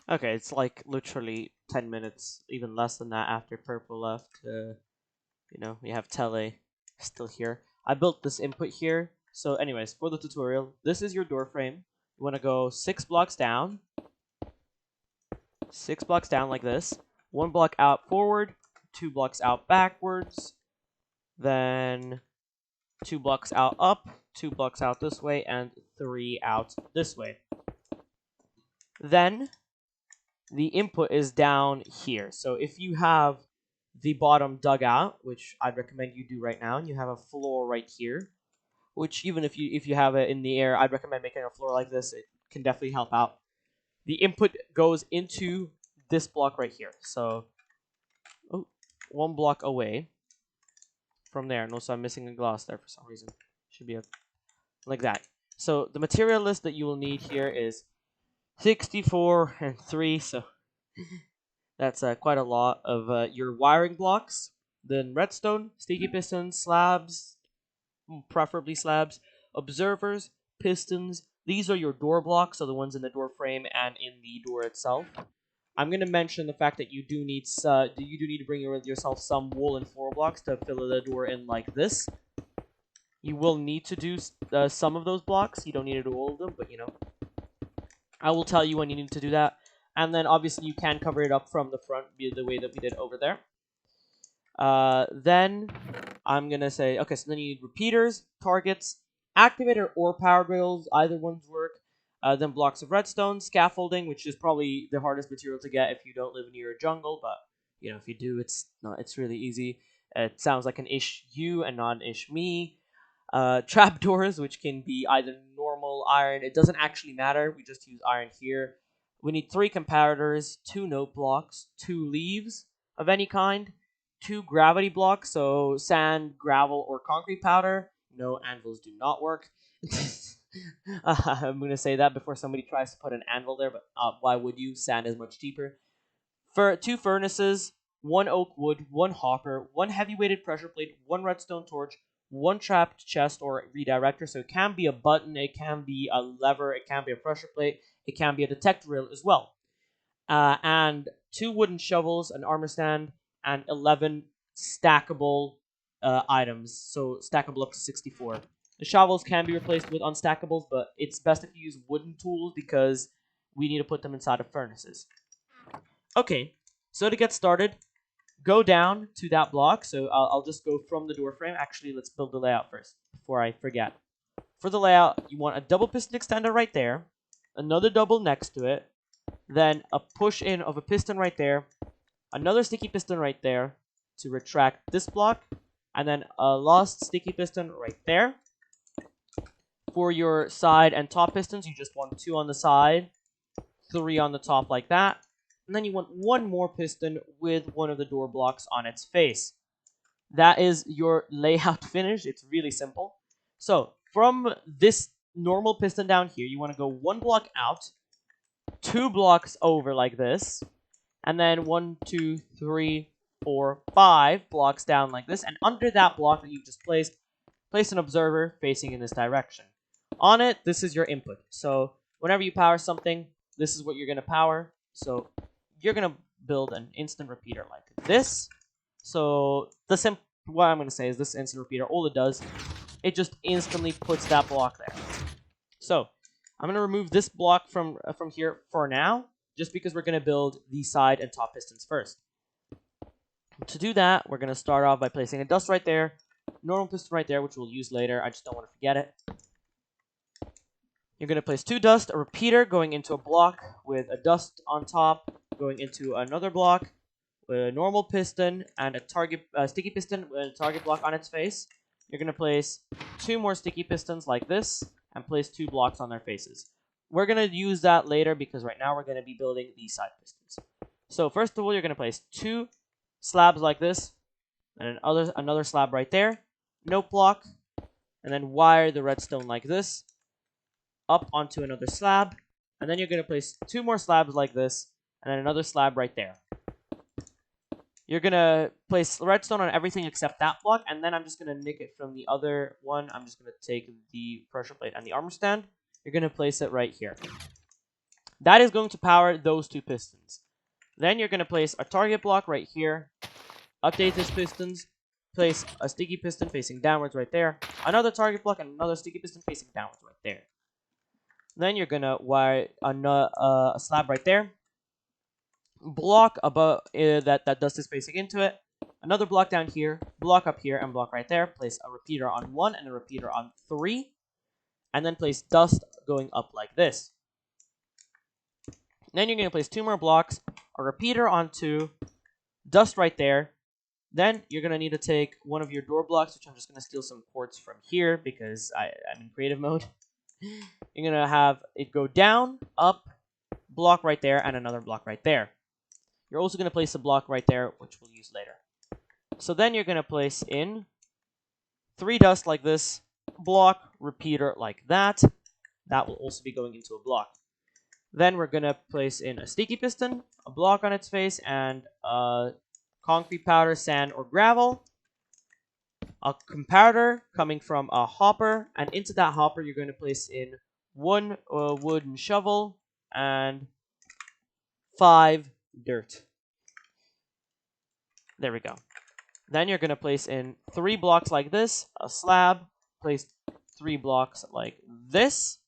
Okay, it's like literally 10 minutes, even less than that after purple left. We have tele still here. I built this input here. So anyways, for the tutorial, this is your door frame. You want to go 6 blocks down. 6 blocks down like this. 1 block out forward, 2 blocks out backwards, then 2 blocks out up, 2 blocks out this way, and 3 out this way. Then the input is down here. So if you have the bottom dug out, which I'd recommend you do right now, and you have a floor right here, which even if you have it in the air, I'd recommend making a floor like this. It can definitely help out. The input goes into this block right here. So 1 block away from there. No, so I'm missing a glass there for some reason. Should be like that. So the material list that you will need here is 64 and 3. So that's quite a lot of your wiring blocks. Then redstone, sticky pistons, slabs, preferably slabs, observers, pistons. These are your door blocks, so the ones in the door frame and in the door itself. I'm gonna mention the fact that you do need to bring yourself some woolen floor blocks to fill the door in like this. You will need to do some of those blocks. You don't need to do all of them, but I will tell you when you need to do that. And then obviously you can cover it up from the front the way that we did over there. Then I'm gonna say, okay, so then you need repeaters, targets, activator or power drills, either ones work. Then blocks of redstone, scaffolding, which is probably the hardest material to get if you don't live near a jungle, but if you do, it's really easy. It sounds like an ish you and not an ish me. Trapdoors, which can be either normal iron. It doesn't actually matter. We just use iron here. We need 3 comparators, 2 note blocks, 2 leaves of any kind, 2 gravity blocks, so sand, gravel, or concrete powder. No, anvils do not work. I'm going to say that before somebody tries to put an anvil there, but why would you? Sand is much cheaper. For 2 furnaces, 1 oak wood, 1 hopper, 1 heavy-weighted pressure plate, 1 redstone torch, 1 trapped chest or redirector. So it can be a button, it can be a lever, it can be a pressure plate, it can be a detector rail as well. And 2 wooden shovels, an armor stand, and 11 stackable items. So stackable up to 64. The shovels can be replaced with unstackables, but it's best if you use wooden tools because we need to put them inside of furnaces. Okay, so to get started, go down to that block. So I'll just go from the door frame. Actually, let's build the layout first before I forget. For the layout, you want a double piston extender right there, another double next to it, then a push in of a piston right there, another sticky piston right there to retract this block, and then a lost sticky piston right there. For your side and top pistons, you just want 2 on the side, 3 on the top like that. And then you want 1 more piston with one of the door blocks on its face. That is your layout finish. It's really simple. So from this normal piston down here, you want to go 1 block out, 2 blocks over like this, and then 1, 2, 3, 4, 5 blocks down like this. And under that block that you've just placed, place an observer facing in this direction. On it, this is your input. So whenever you power something, this is what you're going to power. So you're going to build an instant repeater like this. So what I'm going to say is this instant repeater, all it does, it just instantly puts that block there. So I'm going to remove this block from here for now, just because we're going to build the side and top pistons first. To do that, we're going to start off by placing a dust right there, normal piston right there, which we'll use later. I just don't want to forget it. You're going to place 2 dust, a repeater going into a block with a dust on top, going into another block with a normal piston and a sticky piston with a target block on its face. You're going to place 2 more sticky pistons like this and place 2 blocks on their faces. We're going to use that later because right now we're going to be building these side pistons. So first of all, you're going to place 2 slabs like this and another slab right there, note block, and then wire the redstone like this up onto another slab, and then you're going to place 2 more slabs like this, and then another slab right there. You're going to place redstone on everything except that block, and then I'm just going to nick it from the other one. I'm just going to take the pressure plate and the armor stand. You're going to place it right here. That is going to power those two pistons. Then you're going to place a target block right here, update this pistons, place a sticky piston facing downwards right there, another target block, and another sticky piston facing downwards right there. Then you're going to wire a slab right there, block above that dust is facing into it, another block down here, block up here, and block right there. Place a repeater on 1 and a repeater on 3, and then place dust going up like this. Then you're going to place 2 more blocks, a repeater on 2, dust right there. Then you're going to need to take one of your door blocks, which I'm just going to steal some quartz from here because I'm in creative mode. You're going to have it go down, up, block right there, and another block right there. You're also going to place a block right there, which we'll use later. So then you're going to place in 3 dust like this, block, repeater like that. That will also be going into a block. Then we're going to place in a sticky piston, a block on its face, and concrete powder, sand, or gravel. A compounder coming from a hopper, and into that hopper you're going to place in 1 wooden shovel and 5 dirt. There we go. Then you're going to place in 3 blocks like this, a slab, place 3 blocks like this,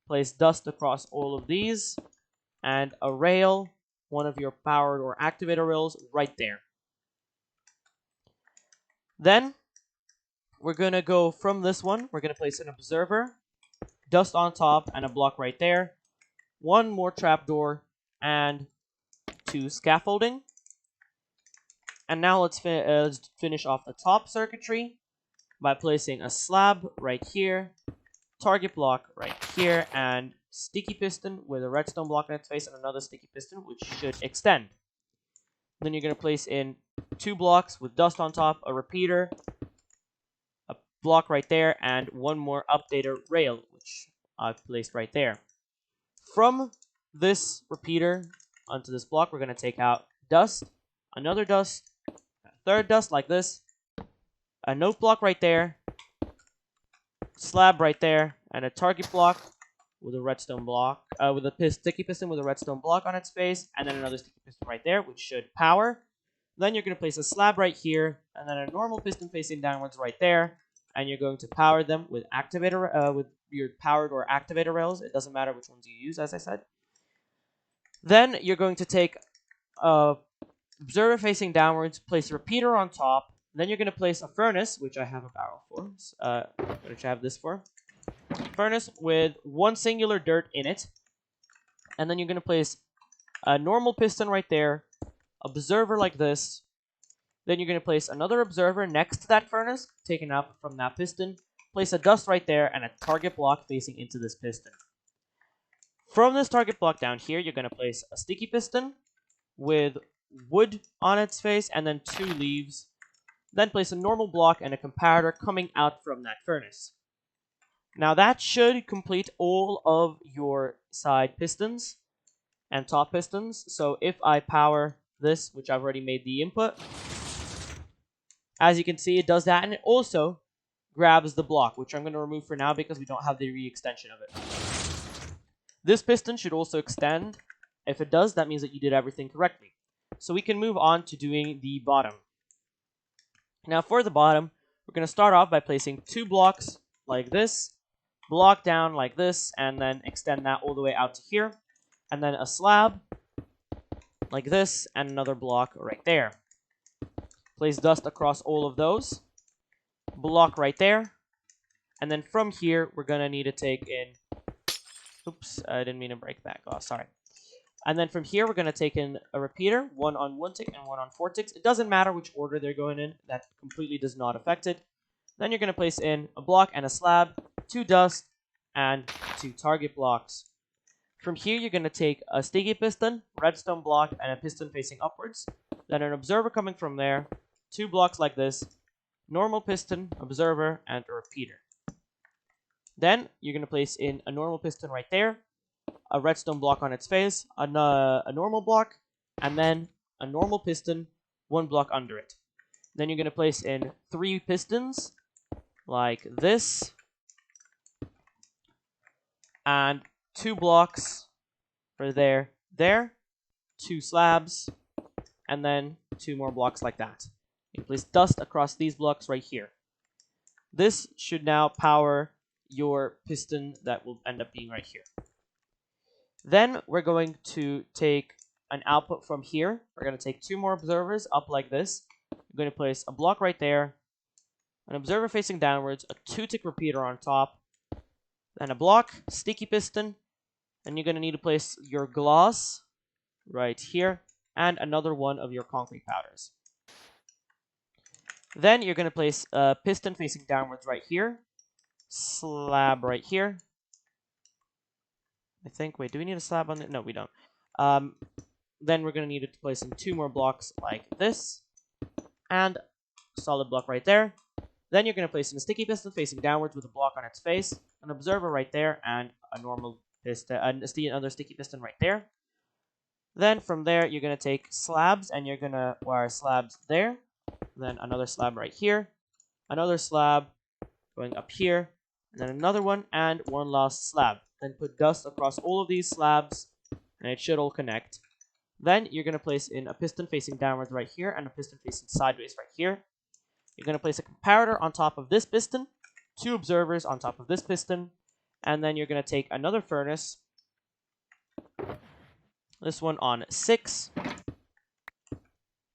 place dust across all of these, and a rail, one of your powered or activator rails right there. Then we're going to go from this one, we're going to place an observer, dust on top, and a block right there, 1 more trapdoor, and 2 scaffolding. And now let's finish off the top circuitry by placing a slab right here, target block right here, and sticky piston with a redstone block in its face and another sticky piston, which should extend. Then you're going to place in 2 blocks with dust on top, a repeater, a block right there, and 1 more updater rail, which I've placed right there. From this repeater onto this block, we're going to take out dust, another dust, a 3rd dust like this, a note block right there, slab right there, and a target block with a redstone block, with a sticky piston with a redstone block on its face, and then another sticky piston right there, which should power. Then you're going to place a slab right here, and then a normal piston facing downwards right there, and you're going to power them with with your powered or activator rails. It doesn't matter which ones you use, as I said. Then you're going to take a observer facing downwards, place a repeater on top. Then you're going to place a furnace, which I have a barrel for, which I have this for. Furnace with 1 singular dirt in it. And then you're going to place a normal piston right there, observer like this. Then you're going to place another observer next to that furnace, taken out from that piston. Place a dust right there and a target block facing into this piston. From this target block down here, you're going to place a sticky piston with wood on its face and then 2 leaves. Then place a normal block and a comparator coming out from that furnace. Now that should complete all of your side pistons and top pistons. So if I power this, which I've already made the input, as you can see, it does that, and it also grabs the block, which I'm going to remove for now because we don't have the re-extension of it. This piston should also extend. If it does, that means that you did everything correctly. So we can move on to doing the bottom. Now for the bottom, we're going to start off by placing 2 blocks like this, block down like this, and then extend that all the way out to here. And then a slab like this, and another block right there. Place dust across all of those. Block right there. And then from here, we're going to need to take in... Oops, I didn't mean to break that. Oh, sorry. And then from here, we're going to take in a repeater, 1 on 1 tick and 1 on 4 ticks. It doesn't matter which order they're going in. That completely does not affect it. Then you're going to place in a block and a slab, 2 dust, and 2 target blocks. From here, you're going to take a sticky piston, redstone block, and a piston facing upwards. Then an observer coming from there, 2 blocks like this, normal piston, observer, and a repeater. Then you're going to place in a normal piston right there, a redstone block on its face, a normal block, and then a normal piston, 1 block under it. Then you're going to place in 3 pistons like this, and 2 blocks for there, 2 slabs, and then 2 more blocks like that. You place dust across these blocks right here. This should now power your piston that will end up being right here. Then we're going to take an output from here. We're going to take 2 more observers up like this. We're going to place a block right there, an observer facing downwards, a 2-tick repeater on top, then a block, sticky piston, and you're going to need to place your gloss right here, and another one of your concrete powders. Then you're going to place a piston facing downwards right here, slab right here. I think, wait, do we need a slab on it? No, we don't. Then we're going to need to place in 2 more blocks like this, and a solid block right there. Then you're going to place in a sticky piston facing downwards with a block on its face, an observer right there, and a normal piston, another sticky piston right there. Then from there, you're going to take slabs, and you're going to wire slabs there. Then another slab right here, another slab going up here, and then another one, and one last slab. Then put dust across all of these slabs, and it should all connect. Then you're going to place in a piston facing downwards right here, and a piston facing sideways right here. You're going to place a comparator on top of this piston, 2 observers on top of this piston, and then you're going to take another furnace, this one on 6.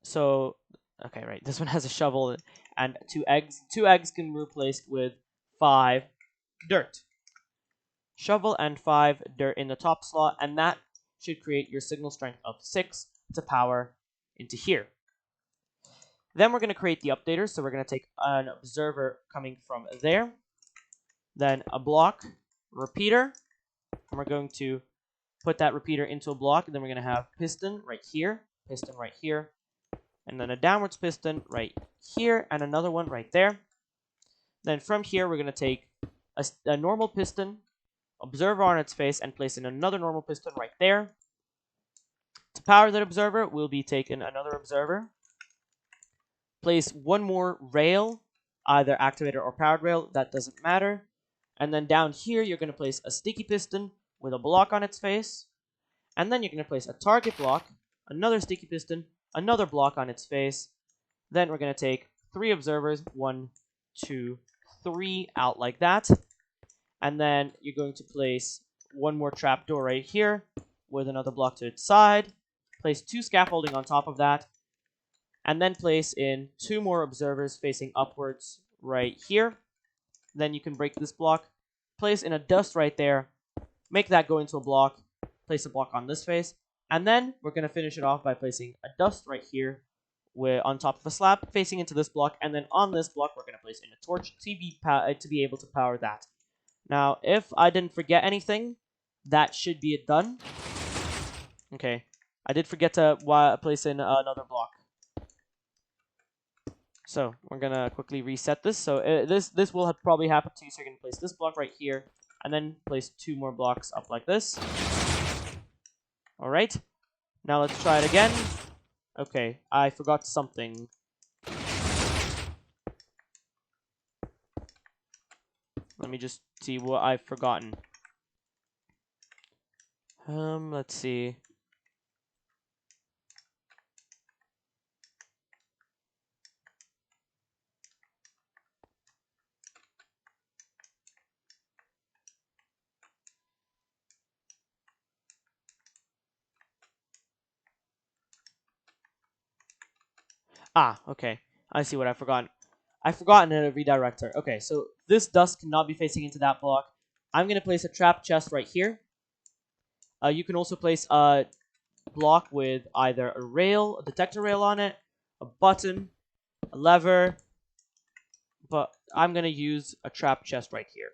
So, okay, right, this one has a shovel and 2 eggs. 2 eggs can be replaced with 5 dirt. Shovel and 5 dirt in the top slot, and that should create your signal strength of 6 to power into here. Then we're going to create the updaters, so we're going to take an observer coming from there, then a block, repeater, and we're going to put that repeater into a block, and then we're going to have piston right here, and then a downwards piston right here, and another one right there. Then from here, we're going to take a normal piston, observer on its face, and place in another normal piston right there. To power that observer, we'll be taking another observer, place 1 more rail, either activated or powered rail, that doesn't matter. And then down here, you're going to place a sticky piston with a block on its face. And then you're going to place a target block, another sticky piston, another block on its face. Then we're going to take 3 observers, 1, 2, 3, out like that. And then you're going to place 1 more trapdoor right here with another block to its side. Place 2 scaffolding on top of that. And then place in 2 more observers facing upwards right here. Then you can break this block, place in a dust right there, make that go into a block, place a block on this face, and then we're going to finish it off by placing a dust right here on top of a slab facing into this block, and then on this block we're going to place in a torch to be able to power that. Now, if I didn't forget anything, that should be it done. Okay, I did forget to place in another block. So we're gonna quickly reset this. So this will probably happen to you. So you're gonna place this block right here, and then place 2 more blocks up like this. All right. Now let's try it again. Okay, I forgot something. Let me just see what I've forgotten. Let's see. Ah, okay. I see what I've forgotten. I've forgotten a redirector. Okay, so this dust cannot be facing into that block. I'm going to place a trap chest right here. You can also place a block with either a rail, a detector rail on it, a button, a lever, but I'm going to use a trap chest right here.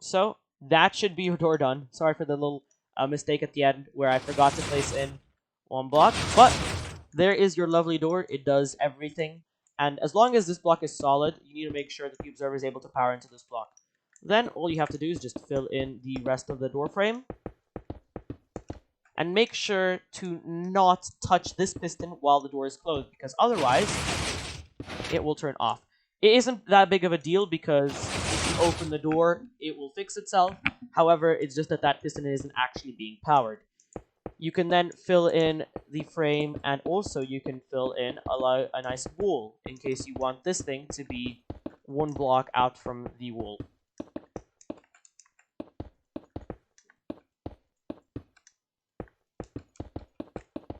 So that should be your door done. Sorry for the little mistake at the end where I forgot to place in 1 block, but there is your lovely door. It does everything. And as long as this block is solid, you need to make sure that the observer is able to power into this block. Then all you have to do is just fill in the rest of the door frame. And make sure to not touch this piston while the door is closed, because otherwise it will turn off. It isn't that big of a deal because if you open the door, it will fix itself. However, it's just that that piston isn't actually being powered. You can then fill in the frame, and also you can fill in a nice wall in case you want this thing to be one block out from the wall.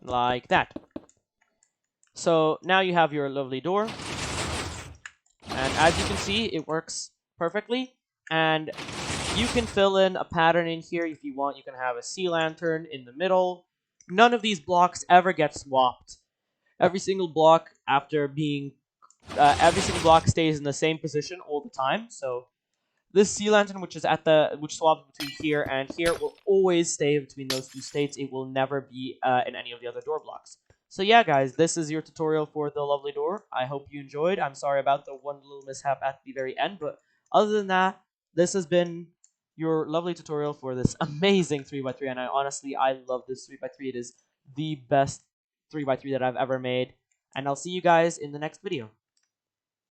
Like that. So now you have your lovely door. And as you can see, it works perfectly. And you can fill in a pattern in here if you want. You can have a sea lantern in the middle. None of these blocks ever get swapped. Every single block every single block stays in the same position all the time. So this sea lantern, which swaps between here and here, will always stay between those two states. It will never be in any of the other door blocks. So yeah, guys, this is your tutorial for the lovely door. I hope you enjoyed. I'm sorry about the one little mishap at the very end, but other than that, this has been your lovely tutorial for this amazing 3x3, and I love this 3x3. It is the best 3x3 that I've ever made, and I'll see you guys in the next video.